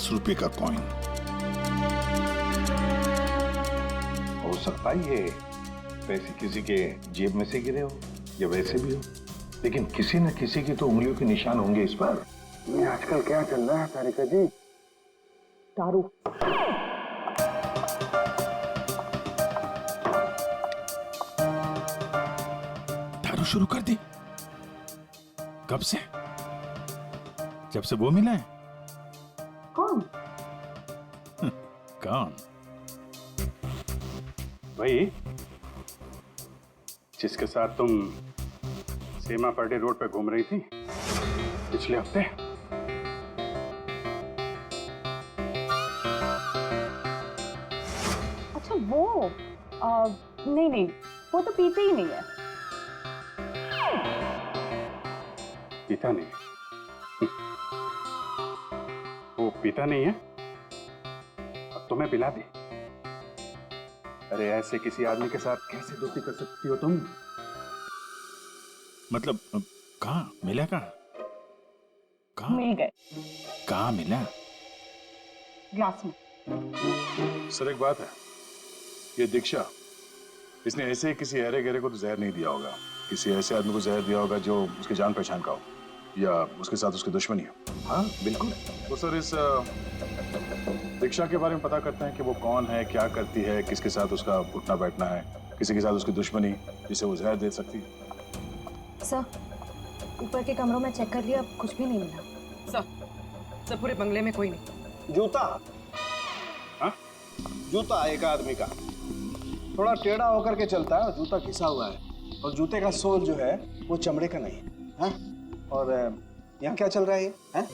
₹10 का कॉइन। हो सकता है ये पैसे किसी के जेब में से गिरे हो या वैसे भी हो, लेकिन किसी न किसी की तो उंगलियों के निशान होंगे इस पर। ये आजकल क्या चल रहा है तारिका जी? दारू। दारू शुरू कर दी? कब से? जब से वो मिला है? कौन? कौन? भाई, जिसके साथ तुम सीमा पर्डे रोड पे घूम रही थी पिछले हफ्ते। अच्छा वो नहीं, वो तो पीते ही नहीं है। पीता नहीं? वो पीता नहीं है? अब तुम्हें पिला दी? अरे ऐसे किसी आदमी के साथ कैसे दोस्ती कर सकती हो तुम? मतलब कहाँ मिला? कहाँ मिल गए कहाँ मिला? ग्लास में। सर एक बात है, ये दीक्षा, इसने ऐसे ही किसी अरे गहरे को तो जहर नहीं दिया होगा। किसी ऐसे आदमी को जहर दिया होगा जो उसके जान पहचान का हो या उसके साथ उसकी दुश्मनी हो। हाँ बिल्कुल। तो सर इस दीक्षा के बारे में पता करते हैं कि वो कौन है, क्या करती है, किसके साथ उसका उठना बैठना है, किसी के साथ उसकी दुश्मनी जिसे वो जहर दे सकती है। सर, ऊपर के कमरों में चेक कर लिया, कुछ भी नहीं मिला। सर पूरे बंगले में कोई नहीं। जूता? हाँ? जूता एक आदमी का थोड़ा टेढ़ा होकर के चलता है और जूता घिसा हुआ है, और जूते का सोल जो है वो चमड़े का नहीं है। हाँ? और यहाँ क्या चल रहा है ये? हाँ?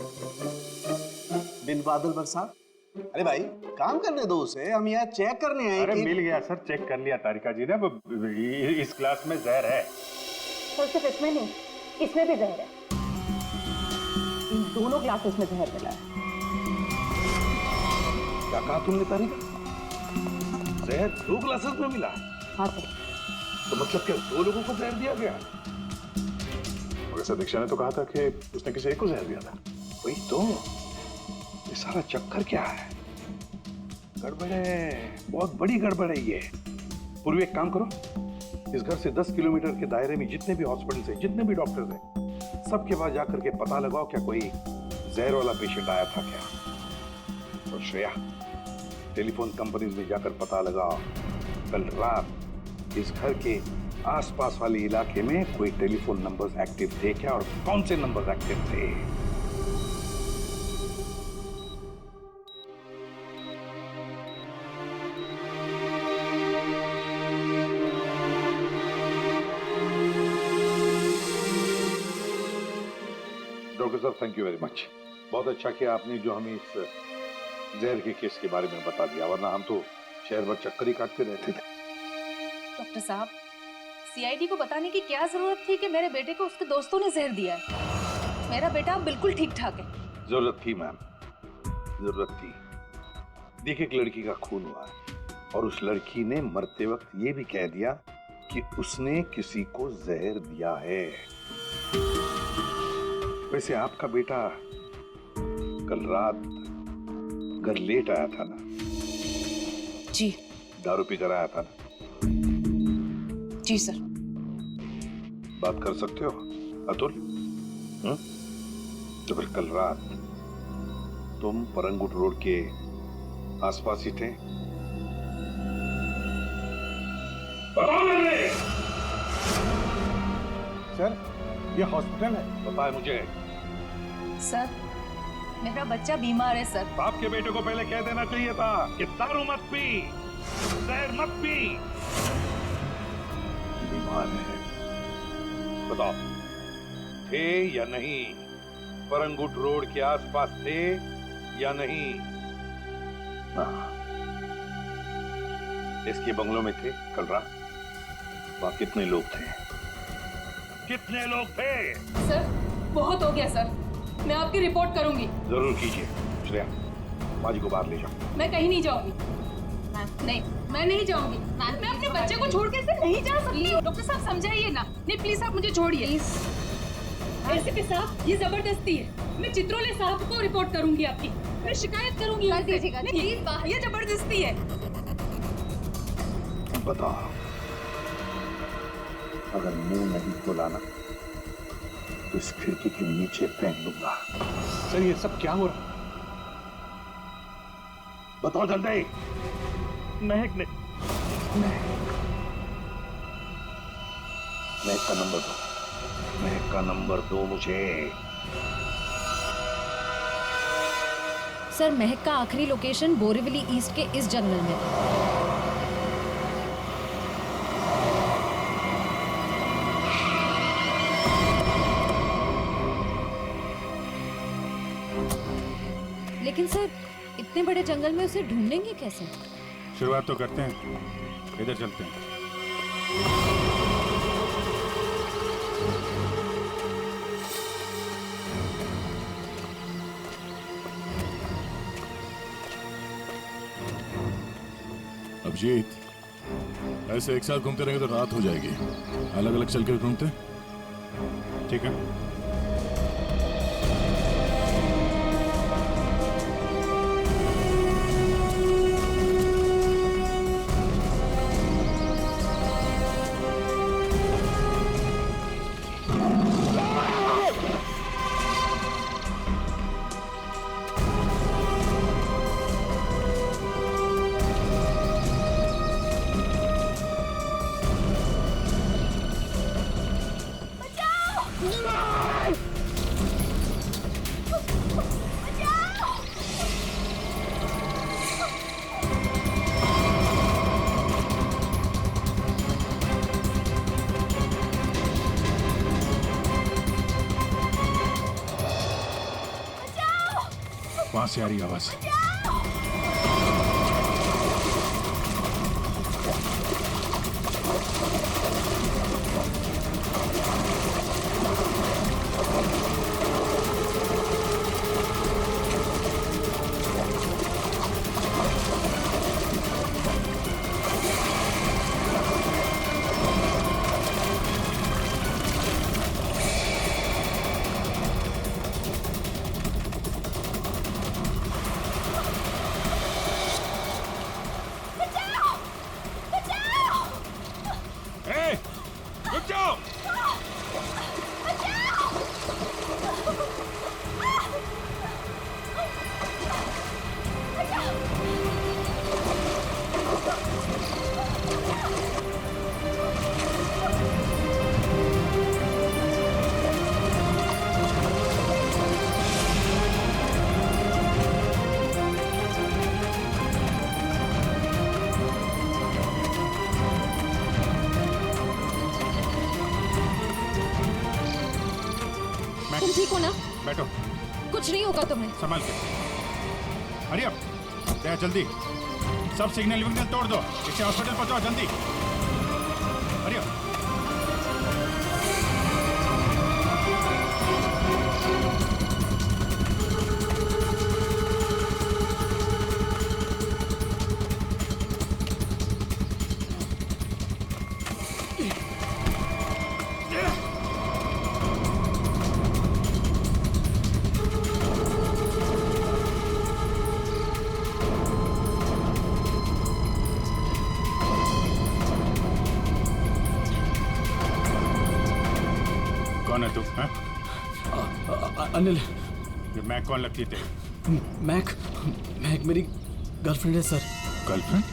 बिन बादल बरसात? अरे भाई काम करने दो उसे, हम यहाँ चेक करने आए। अरे मिल गया सर, चेक कर लिया तारिका जी ने। इस क्लास में जहर है। सर सिर्फ इसमें नहीं, इसमें भी जहर है। इन दोनों ग्लासेस में जहर मिला है। क्या कहा तुमने तारिका? जहर 2 ग्लासेस में मिला? हाँ सर। तो मतलब क्या 2 लोगों को जहर दिया गया? वैसे दीक्षा ने तो कहा था कि उसने किसी एक को जहर दिया था। वही तो, ये सारा चक्कर क्या है? गड़बड़ है, बहुत बड़ी गड़बड़ है ये। पूर्वी एक काम करो, इस घर से 10 किलोमीटर के दायरे में जितने भी हॉस्पिटल्स हैं, जितने भी डॉक्टर्स हैं, सबके पास जाकर के पता लगाओ क्या कोई जहर वाला पेशेंट आया था क्या। और श्रेया, टेलीफोन कंपनीज में जाकर पता लगाओ कल रात इस घर के आसपास वाले इलाके में कोई टेलीफोन नंबर्स एक्टिव थे क्या, और कौन से नंबर्स एक्टिव थे। डॉक्टर साहब थैंक यू वेरी मच। बहुत अच्छा किया आपने जो हमें इस जहर के केस के बारे में बता दिया, वरना हम तो शहर भर चक्कर ही काटते रहते थे। डॉक्टर साहब, सीआईडी को बताने की क्या जरूरत थी कि मेरे बेटे को उसके दोस्तों ने जहर दिया है? मेरा बेटा बिल्कुल ठीक ठाक है। जरूरत थी मैम, जरूरत थी। देखिए एक लड़की का खून हुआ है और उस लड़की ने मरते वक्त ये भी कह दिया कि उसने किसी को जहर दिया है। वैसे आपका बेटा कल रात घर लेट आया था ना? जी। दारू पीकर आया था ना? जी सर। बात कर सकते हो अतुल? तो फिर कल रात तुम परंगुट रोड के आसपास ही थे? सर ये हॉस्पिटल है, पता है मुझे। सर मेरा बच्चा बीमार है सर। बाप के बेटे को पहले कह देना चाहिए था कि दारू मत पी, जहर मत पी। बीमार है, बताओ थे या नहीं? परंगुट रोड के आसपास थे या नहीं? इसके बंगलों में थे कल रात? वहां कितने लोग थे? कितने लोग थे? सर बहुत हो गया सर, मैं आपकी रिपोर्ट करूंगी। जरूर कीजिए। श्रेया, बाजी को बाहर ले जाओ। मैं कहीं नहीं जाऊंगी। नहीं, मैं नहीं जाऊंगी। मैं अपने बच्चे को छोड़ के ऐसे नहीं जा सकती। डॉक्टर साहब समझाइए ना। नहीं प्लीज आप मुझे छोड़िए। एसीपी साहब, ये जबरदस्ती है। मैं चित्रोले साहब को रिपोर्ट करूंगी आपकी। मैं शिकायत करूंगी। कर दीजिएगा प्लीज बाहर। ये जबरदस्ती है। बताओ, अगर मुंह नहीं खोला ना तो इस खिड़की के नीचे फेंक दूंगा। सर ये सब क्या हो रहा है? बताओ जल्दी। महक ने महक का नंबर दो, महक का नंबर दो मुझे। सर महक का आखिरी लोकेशन बोरीवली ईस्ट के इस जंगल में। लेकिन सर इतने बड़े जंगल में उसे ढूंढेंगे कैसे? शुरुआत तो करते हैं, इधर चलते हैं। अभिजीत, ऐसे एक साथ घूमते रहेंगे तो रात हो जाएगी। अलग अलग चल कर घूमते। ठीक है। वहां से आ रही आवाज। रुक जाओ। तुम ठीक हो ना? बैठो, कुछ नहीं होगा तुम्हें। संभाल के। हरी अप, जा जल्दी। सब सिग्नल विग्नल तोड़ दो, इसे हॉस्पिटल पहुंचाओ जल्दी। Hurry up. कौन है तू? हाँ? अनिल, ये मैं कौन लगती है तेरी? महक मेरी गर्लफ्रेंड है सर। गर्लफ्रेंड?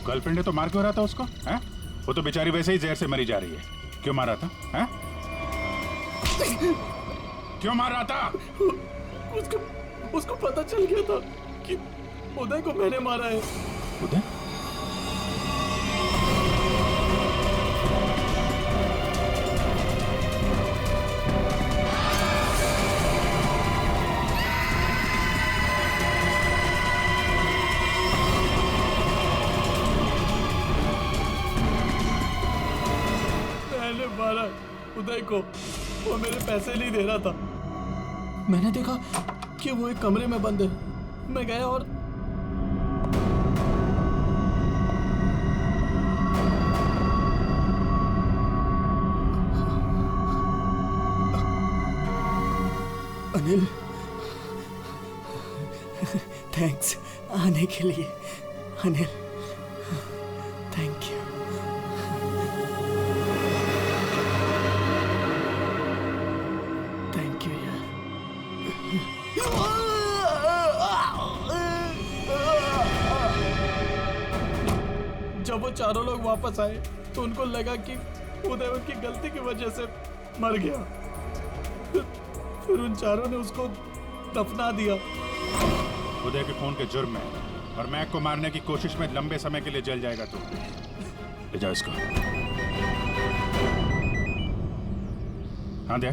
गर्लफ्रेंड है तो मार क्यों रहा था उसको? हैं? वो तो बेचारी वैसे ही जहर से मरी जा रही है। क्यों मार रहा था? हैं? क्यों मार रहा था? उसको पता चल गया था कि उदय को मैंने मारा है। उदय? मैंने मारा उदय को, वो मेरे पैसे नहीं दे रहा था। मैंने देखा कि वो एक कमरे में बंद है। मैं गया और अनिल, थैंक्स आने के लिए Anil, thank you. Thank you यार। जब वो चारों लोग वापस आए तो उनको लगा कि उदय उनकी गलती की वजह से मर गया। फिर उन चारों ने उसको दफना दिया। उदय के खून के जुर्म में और मैक को मारने की कोशिश में लंबे समय के लिए जल जाएगा तू। ले जाओ इसको। हाँ दे।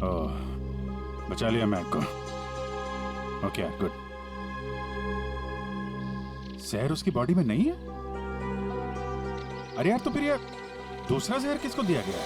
ओह, बचा लिया मैक को। ओके यार, गुड। जहर उसकी बॉडी में नहीं है? अरे यार, तो फिर यार दूसरा जहर किसको दिया गया?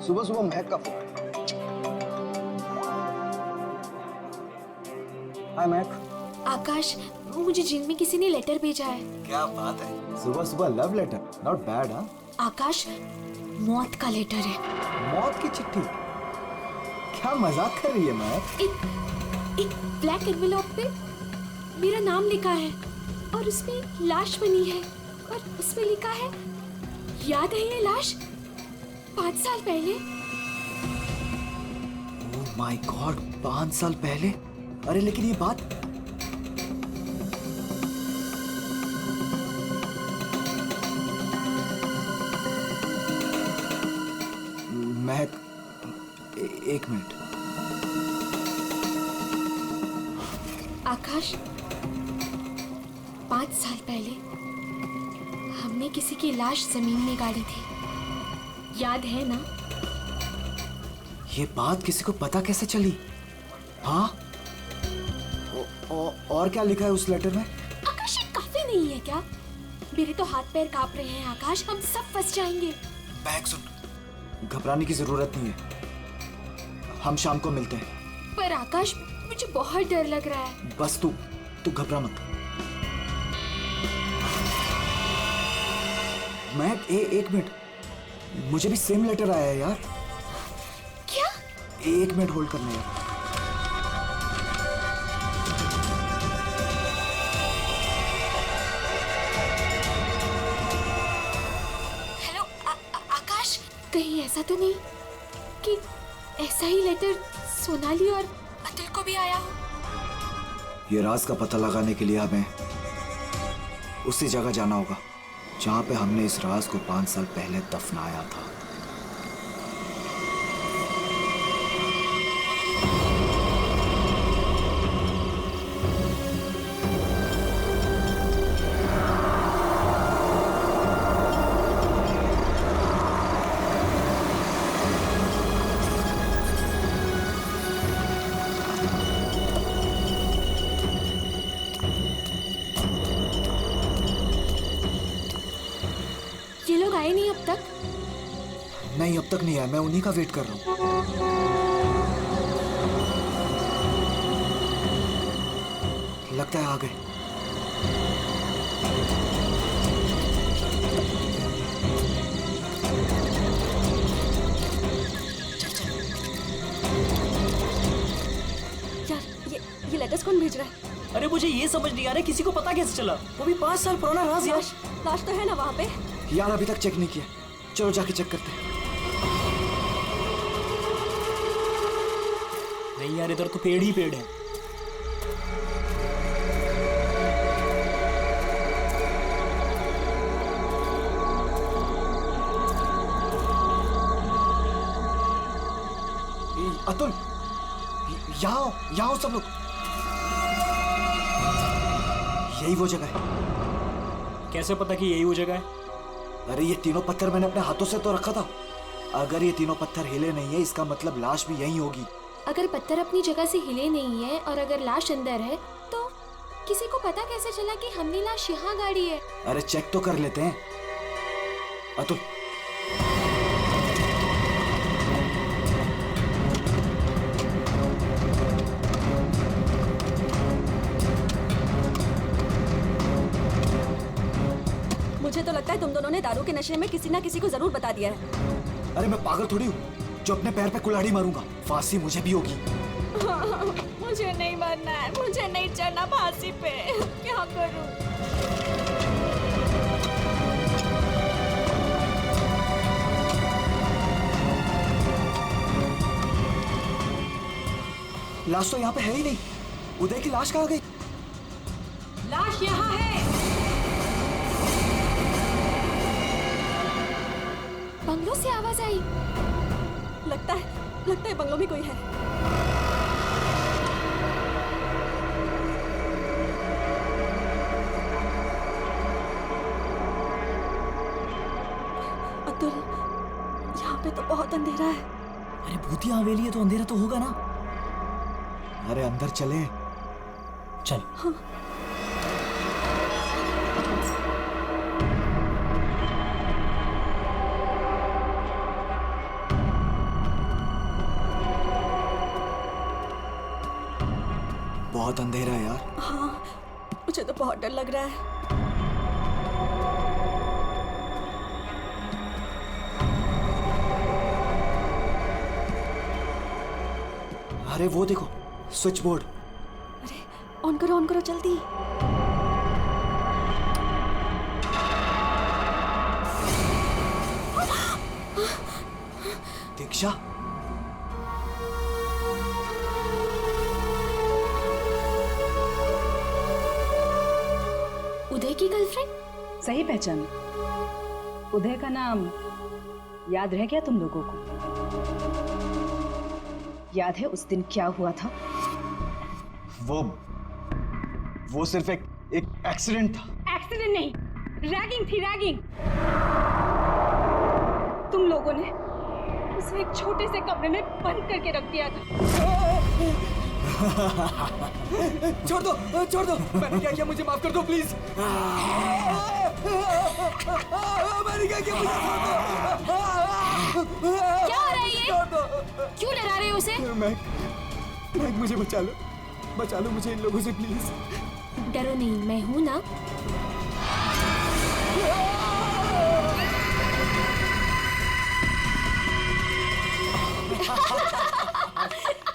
सुबह सुबह महक का फोन। हाय महक। आकाश, मुझे जिन में किसी ने लेटर भेजा है। क्या बात है, सुबह सुबह लव लेटर, नॉट बैड। हाँ आकाश, मौत का लेटर है। मौत की चिट्ठी? क्या मजाक कर रही है महक? एक ब्लैक एनवेलप पे मेरा नाम लिखा है और उसमें लाश बनी है और उसमें लिखा है, याद है ये लाश 5 साल पहले? ओह माय गॉड, 5 साल पहले? अरे लेकिन ये बात महक, एक मिनट। आकाश, 5 साल पहले हमने किसी की लाश जमीन में गाड़ी थी, याद है ना? ये बात किसी को पता कैसे चली? हाँ? और क्या लिखा है उस लेटर में? आकाश, ये काफी नहीं है क्या? मेरे तो हाथ पैर कांप रहे हैं आकाश, हम सब फंस जाएंगे। बैग सुन, घबराने की जरूरत नहीं है, हम शाम को मिलते हैं। पर आकाश, मुझे बहुत डर लग रहा है। बस तू घबरा मत। मैं एक मिनट, मुझे भी सेम लेटर आया है यार। क्या? एक मिनट होल्ड करना यार। हेलो आकाश, कहीं ऐसा तो नहीं कि ऐसा ही लेटर सोनाली और अतुल को भी आया हो? ये राज का पता लगाने के लिए हमें उसी जगह जाना होगा जहां पे हमने इस राज को 5 साल पहले दफनाया था। ये लोग आए नहीं अब तक? नहीं, अब तक नहीं आया, मैं उन्हीं का वेट कर रहा हूं। लगता है आ गए। यार, ये लेटर्स कौन भेज रहा है? अरे मुझे ये समझ नहीं आ रहा किसी को पता कैसे चला, वो भी 5 साल पुराना राज यार। लाश तो है ना वहाँ पे? यार अभी तक चेक नहीं किया, चलो जाके चेक करते हैं। नहीं यार, इधर तो पेड़ ही पेड़ है। अतुल, यहाँ आओ सब लोग। यही वो जगह है। कैसे पता कि यही वो जगह है? अरे ये तीनों पत्थर मैंने अपने हाथों से तो रखा था। अगर ये तीनों पत्थर हिले नहीं है, इसका मतलब लाश भी यहीं होगी। अगर पत्थर अपनी जगह से हिले नहीं है और अगर लाश अंदर है, तो किसी को पता कैसे चला कि हमने लाश यहाँ गाड़ी है? अरे चेक तो कर लेते हैं। अतुल, मुझे तो लगता है तुम दोनों ने दारू के नशे में किसी ना किसी को जरूर बता दिया है। अरे मैं पागल थोड़ी हूँ जो अपने पैर पे कुल्हाड़ी मारूंगा। फांसी मुझे भी होगी। मुझे नहीं मरना है, मुझे नहीं चढ़ना फांसी पे। क्या करूं? लाश तो यहाँ पे है ही नहीं। उदय की लाश कहाँ गई? लाश यहाँ है। बंगलों से आवाज आई। लगता है बंगलों में कोई है। अतुल, यहाँ पे तो बहुत अंधेरा है। अरे भूतिया हवेली है तो अंधेरा तो होगा ना। अरे अंदर चले। चल। हाँ। बहुत अंधेरा है यार। हाँ, मुझे तो बहुत डर लग रहा है। अरे वो देखो, स्विच बोर्ड। अरे ऑन करो जल्दी। दीक्षा, उदय की गर्लफ्रेंड? सही पहचान। उदय का नाम याद रह गया तुम लोगों को? याद है उस दिन क्या हुआ था? वो सिर्फ एक एक्सीडेंट था। एक्सीडेंट नहीं, रैगिंग थी, रैगिंग। तुम लोगों ने उसे एक छोटे से कमरे में बंद करके रख दिया था। छोड़ दो। मैंने क्या किया, मुझे माफ कर दो प्लीज। मैंने क्या किया, मुझे छोड़ दो। क्या हो रहा है ये? क्यों डरा रहे हो उसे? मैं मुझे बचा लो मुझे इन लोगों से प्लीज। डरो नहीं, मैं हूं ना।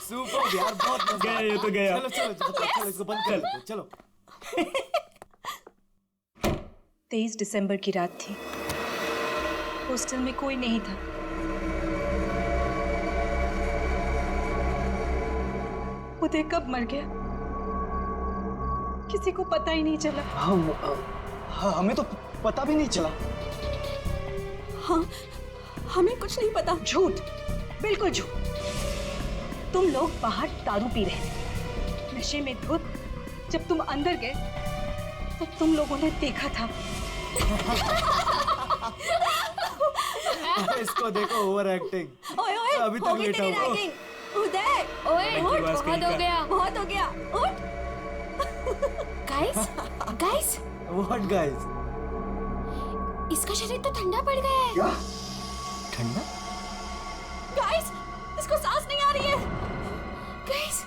सुपर यार, बहुत मजा गया ये तो गया। चलो इसको बंद कर दो, चलो। 23 दिसंबर की रात थी। हॉस्टल में कोई नहीं था। उदय कब मर गया किसी को पता ही नहीं चला। हाँ, हमें तो पता भी नहीं चला। हाँ, हमें कुछ नहीं पता। झूठ, बिल्कुल झूठ। तुम लोग बाहर दारू पी रहे थे, नशे में धुत। जब तुम अंदर गए तो तुम लोगों ने देखा था। इसको देखो, ओवर एक्टिंग। ओए अभी तक लेटा हूँ। उदय, ओए उठ, बहुत हो गया। उठ। गाइस। What guys? इसका शरीर तो ठंडा पड़ गया है। क्या? ठंडा? गाइस, इसको सांस नहीं आ रही है। Guys,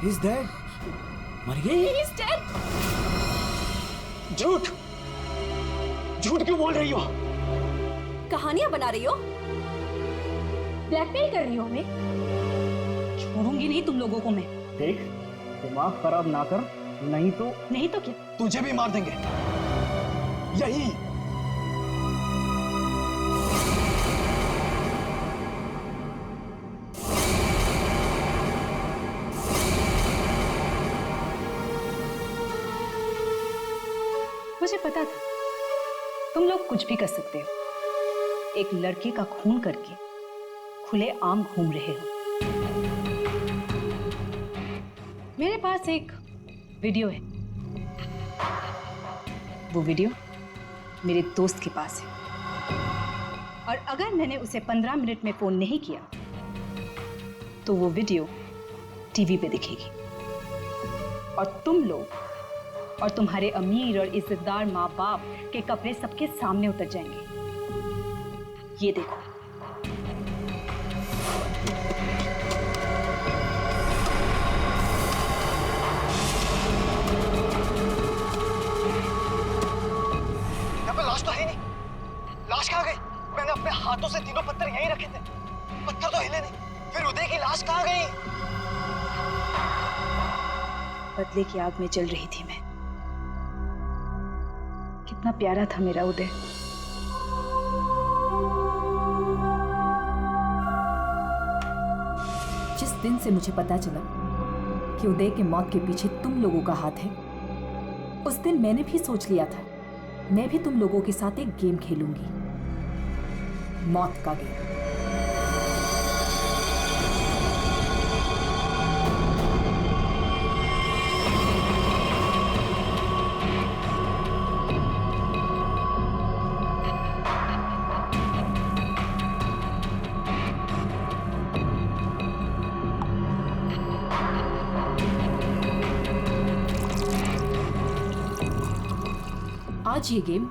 he is dead. मर गई? He is dead. झूठ क्यों बोल रही हो? कहानियां बना रही हो? ब्लैकमेल कर रही हो हमें? छोड़ूंगी नहीं तुम लोगों को मैं। देख, दिमाग खराब ना कर, नहीं तो क्या? तुझे भी मार देंगे। यही। मुझे पता था तुम लोग कुछ भी कर सकते हो। एक लड़के का खून करके खुले आम घूम रहे हो। मेरे पास एक वीडियो है। वो वीडियो मेरे दोस्त के पास है, और अगर मैंने उसे 15 मिनट में फोन नहीं किया तो वो वीडियो टीवी पे दिखेगी, और तुम लोग और तुम्हारे अमीर और इज्जतदार माँ बाप के कपड़े सबके सामने उतर जाएंगे। ये देखो। यहाँ पे लाश तो है नहीं। लाश कहाँ गई? मैंने अपने हाथों से तीनों पत्थर यहीं रखे थे, पत्थर तो हिले नहीं। फिर उदय की लाश कहाँ गई? बदले की आग में जल रही थी मैं। कितना प्यारा था मेरा उदय। जिस दिन से मुझे पता चला कि उदय की मौत के पीछे तुम लोगों का हाथ है, उस दिन मैंने भी सोच लिया था मैं भी तुम लोगों के साथ एक गेम खेलूंगी, मौत का गेम। आज ये गेम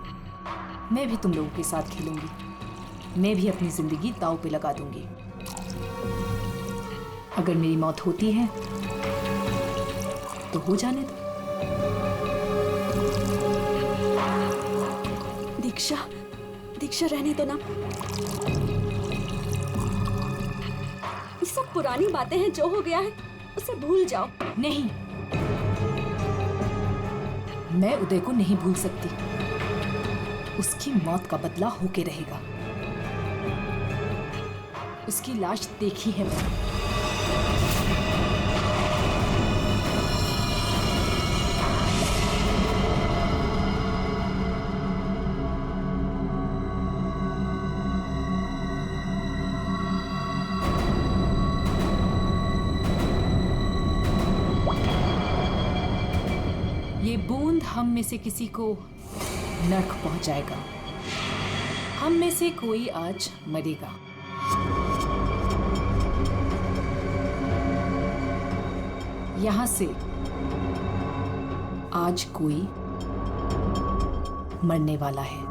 मैं भी तुम लोगों के साथ खेलूंगी। मैं भी अपनी जिंदगी दांव पे लगा दूंगी। अगर मेरी मौत होती है तो हो जाने दो। दीक्षा, दीक्षा रहने दो ना। ये सब पुरानी बातें हैं, जो हो गया है उसे भूल जाओ। नहीं, मैं उदय को नहीं भूल सकती। उसकी मौत का बदला होके रहेगा। उसकी लाश देखी है मैंने। ये बूंद हम में से किसी को नर्क पहुंचाएगा। हम में से कोई आज मरेगा। यहां से आज कोई मरने वाला है।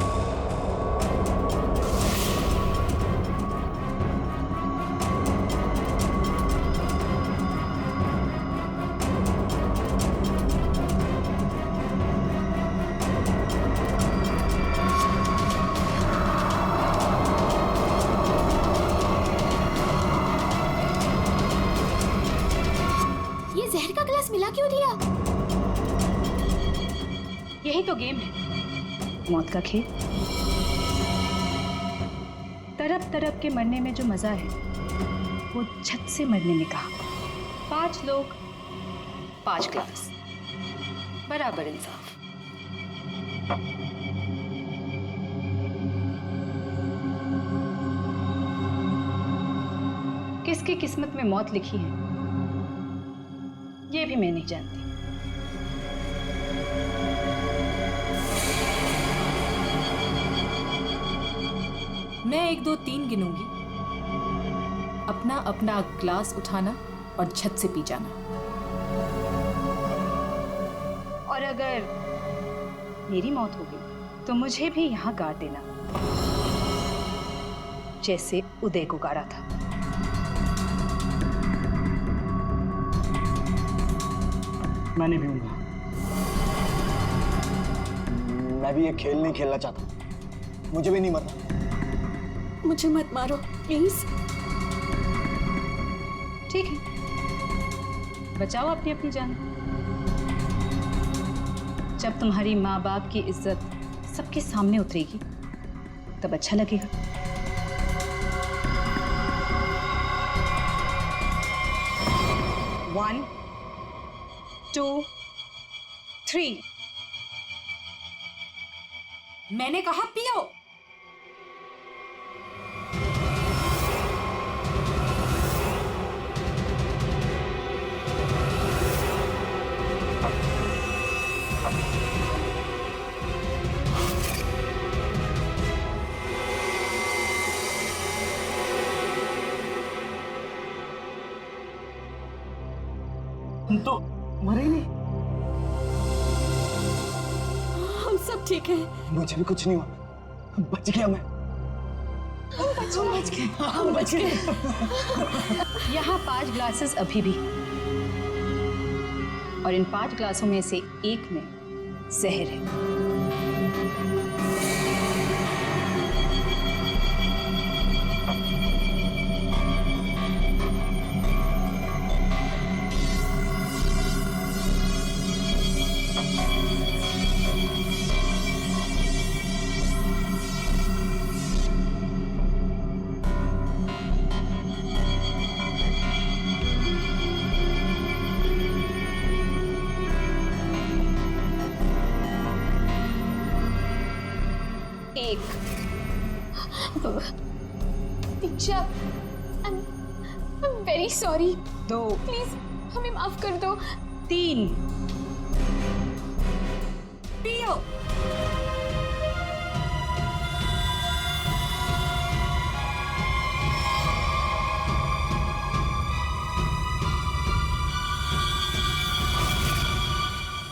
जहर का गिलास मिला क्यों दिया? यही तो गेम है, मौत का खेल। तरफ तरफ के मरने में जो मजा है वो छत से मरने में कहा। 5 लोग 5 ग्लास, बराबर इंसाफ। किसकी किस्मत में मौत लिखी है ये भी मैं नहीं जानती। मैं 1 2 3 गिनूंगी। अपना अपना ग्लास उठाना और छत से पी जाना। और अगर मेरी मौत हो गई तो मुझे भी यहाँ गाड़ देना, जैसे उदय को गाड़ा था। मैं नहीं पीऊंगा। मैं भी ये खेल नहीं खेलना चाहता। मुझे भी नहीं मरना। मुझे मत मारो प्लीज। ठीक है, बचाओ अपनी अपनी जान। जब तुम्हारी माँ बाप की इज्जत सबके सामने उतरेगी तब अच्छा लगेगा। One, two, three. मैंने कहा पियो। हम तो मरे ही नहीं। हम सब ठीक है। मुझे भी कुछ नहीं हुआ, बच गया मैं। हम बच गए। यहाँ 5 ग्लासेस अभी भी, और इन 5 ग्लासों में से एक में जहर है। दीक्षा, I'm very sorry. 2, प्लीज हमें माफ कर दो। 3। पियो।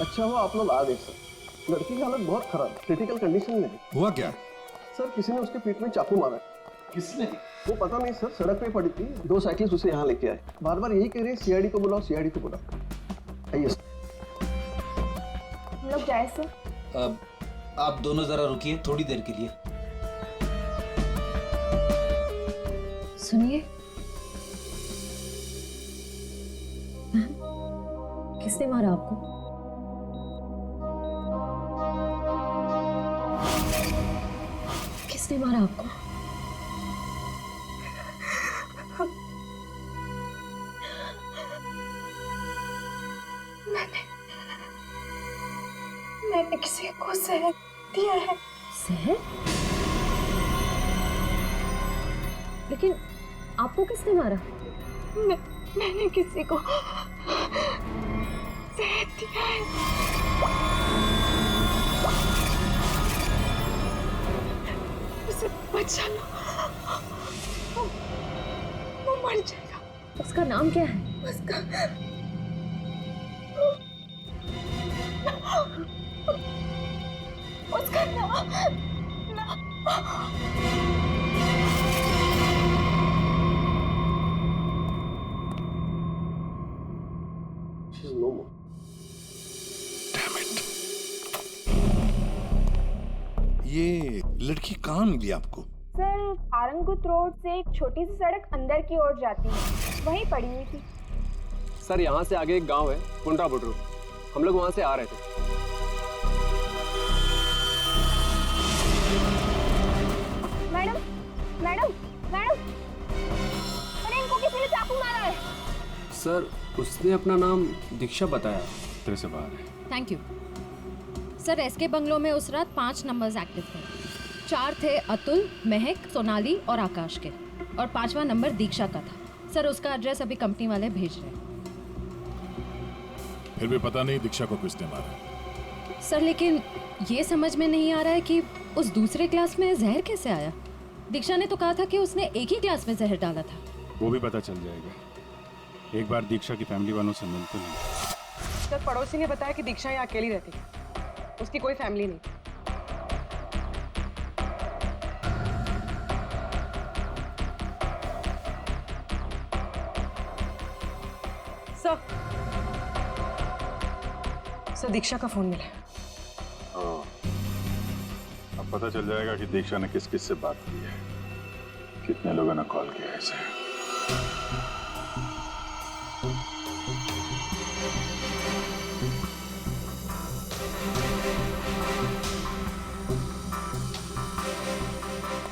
अच्छा हुआ आप लोग आ गए सर। लड़की की हालत बहुत खराब, क्रिटिकल कंडीशन में है। हुआ क्या? सर किसी ने उसके पीठ में चाकू मारा। किसने? वो पता नहीं सर, सड़क पे पड़ी थी, 2 साइकिल्स उसे यहाँ लेके आए। बार बार यही कह रहे हैं सीआईडी को बुलाओ, सीआईडी को बुलाओ। आइए हम लोग जाए सर। आप दोनों जरा रुकिए थोड़ी देर के लिए। सुनिए, किसने मारा आपको? किसने मारा आपको? मैंने किसी को जहर दिया है। जहर? लेकिन आपको किसने मारा? मैंने किसी को जहर दिया है। उसे बचा लो, वो मर जाएगा। उसका नाम क्या है? उसका नाम ये लड़की कहाँ मिली आपको? सर, आरंगुत रोड से एक छोटी सी सड़क अंदर की ओर जाती है, वहीं पड़ी हुई थी। सर यहाँ से आगे एक गांव है पुंडरा बुडरू, हम लोग वहां से आ रहे थे। मैडम मैडम मैडम, अरे इनको किसी ने चाकू मारा है। सर उसने अपना नाम दीक्षा बताया। तेरे से बाहर है। Thank you sir. SK bungalow में उस रात 5 नंबर्स एक्टिव थे। 4 थे अतुल, महक, सोनाली और आकाश के, और 5वां नंबर दीक्षा का था। सर उसका एड्रेस अभी कंपनी वाले भेज रहे हैं। फिर भी पता नहीं दीक्षा को किसने मारा। सर लेकिन ये समझ में नहीं आ रहा है कि उस दूसरे क्लास में जहर कैसे आया। दीक्षा ने तो कहा था कि उसने एक ही क्लास में जहर डाला था। वो भी पता चल जाएगा। एक बार दीक्षा की फैमिली वालों से मिलते नहीं। सर पड़ोसी ने बताया कि दीक्षा यहाँ अकेली रहती है, उसकी कोई फैमिली नहीं। सर दीक्षा का फोन मिला। अब पता चल जाएगा कि दीक्षा ने किस किस से बात की है, कितने लोगों ने कॉल किया है इसे।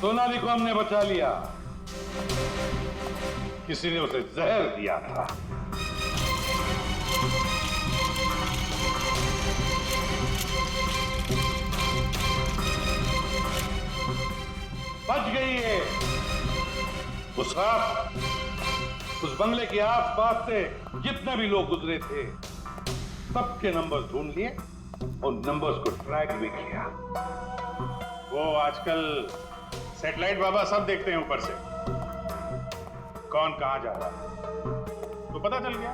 सोनाली को हमने बचा लिया। किसी ने उसे जहर दिया था। बच गई है। उस रात उस बंगले के आसपास से जितने भी लोग गुजरे थे सबके नंबर ढूंढ लिए और नंबर्स को ट्रैक भी किया। वो आजकल सैटेलाइट बाबा सब देखते हैं ऊपर से, कौन कहां जा रहा है। तो पता चल गया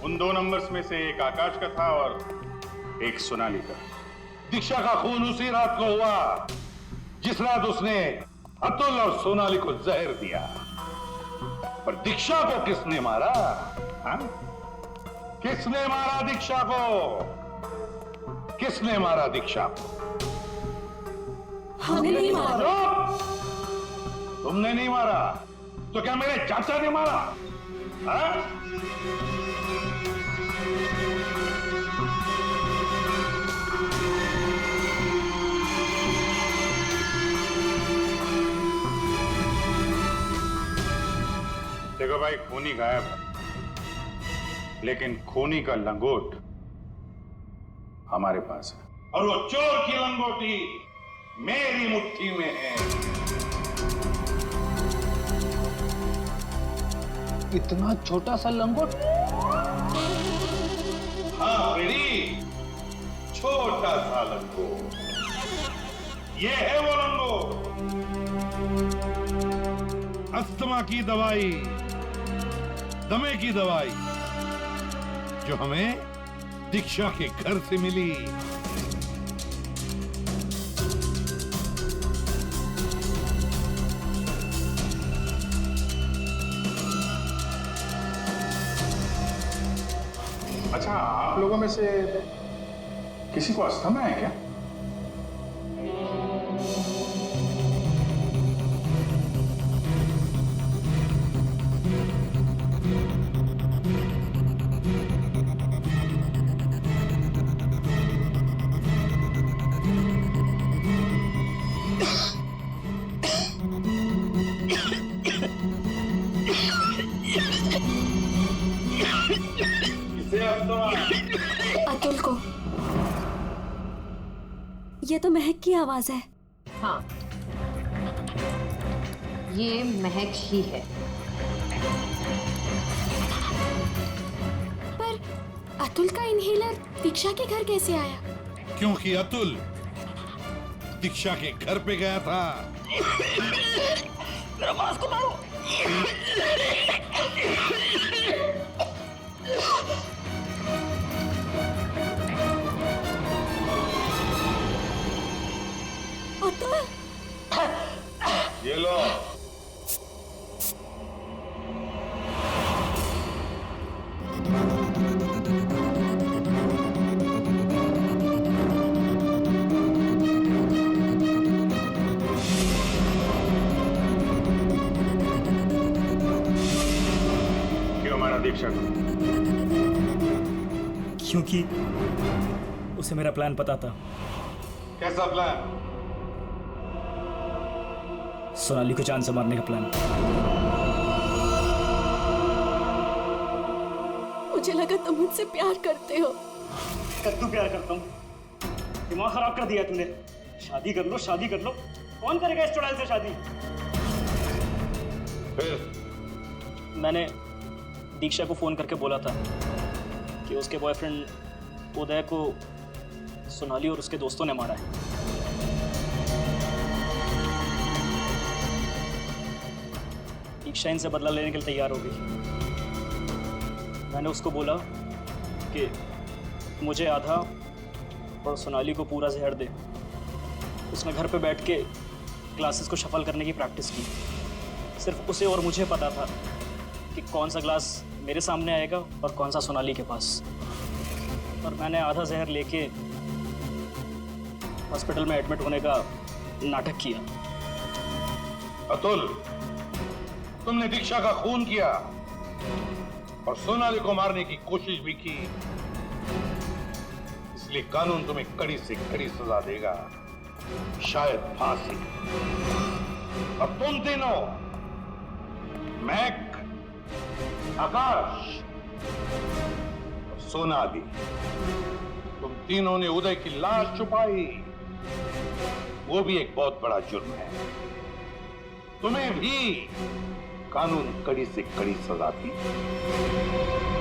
उन 2 नंबर्स में से एक आकाश का था और एक सोनाली का। दीक्षा का खून उसी रात को हुआ जिस रात उसने अतुल और सोनाली को जहर दिया। पर दीक्षा को किसने मारा? हाँ? किसने मारा दीक्षा को? किसने मारा दीक्षा को? हमने नहीं मारा। तुमने नहीं मारा तो क्या मेरे चाचा ने मारा? हाँ? देखो भाई, खूनी गायब है, लेकिन खूनी का लंगोट हमारे पास है। और वो चोर की लंगोटी मेरी मुट्ठी में है। इतना छोटा सा लंगोट? हाँ बेड़ी, छोटा सा लंगोट। ये है वो लंगोट। अस्थमा की दवाई, दमे की दवाई जो हमें दीक्षा के घर से मिली। अच्छा, आप लोगों में से किसी को अस्थमा है क्या? अतुल को। ये तो महक की आवाज है। हाँ, ये महक ही है। पर अतुल का इनहेलर दीक्षा के घर कैसे आया? क्योंकि अतुल दीक्षा के घर पे गया था। मेरा मास्क उतारो। अतुल, ये लो। क्यों मारा दीक्षा को? क्योंकि उसे मेरा प्लान पता था। कैसा प्लान? सोनाली को जान से मारने का प्लान। मुझे लगा तुम मुझसे प्यार करते हो। कद्दू प्यार करता हूँ? दिमाग खराब कर दिया तूने। शादी कर लो, शादी कर लो। कौन करेगा इस चुड़ैल से शादी? फिर मैंने दीक्षा को फोन करके बोला था कि उसके बॉयफ्रेंड उदय को सोनाली और उसके दोस्तों ने मारा है। दीक्षा इनसे बदला लेने के लिए तैयार हो गई। मैंने उसको बोला कि मुझे आधा और सोनाली को पूरा जहर दे। उसने घर पे बैठ के ग्लासेस को शफल करने की प्रैक्टिस की। सिर्फ उसे और मुझे पता था कि कौन सा ग्लास मेरे सामने आएगा और कौन सा सोनाली के पास। और मैंने आधा जहर लेके हॉस्पिटल में एडमिट होने का नाटक किया। अतुल, तुमने दीक्षा का खून किया और सोनाली को मारने की कोशिश भी की, इसलिए कानून तुम्हें कड़ी से कड़ी सजा देगा। शायद फांसी। और तुम तीनों, महक, आकाश और सोनाली, तुम तीनों ने उदय की लाश छुपाई। वो भी एक बहुत बड़ा जुर्म है। तुम्हें भी कानून कड़ी से कड़ी सजा दी।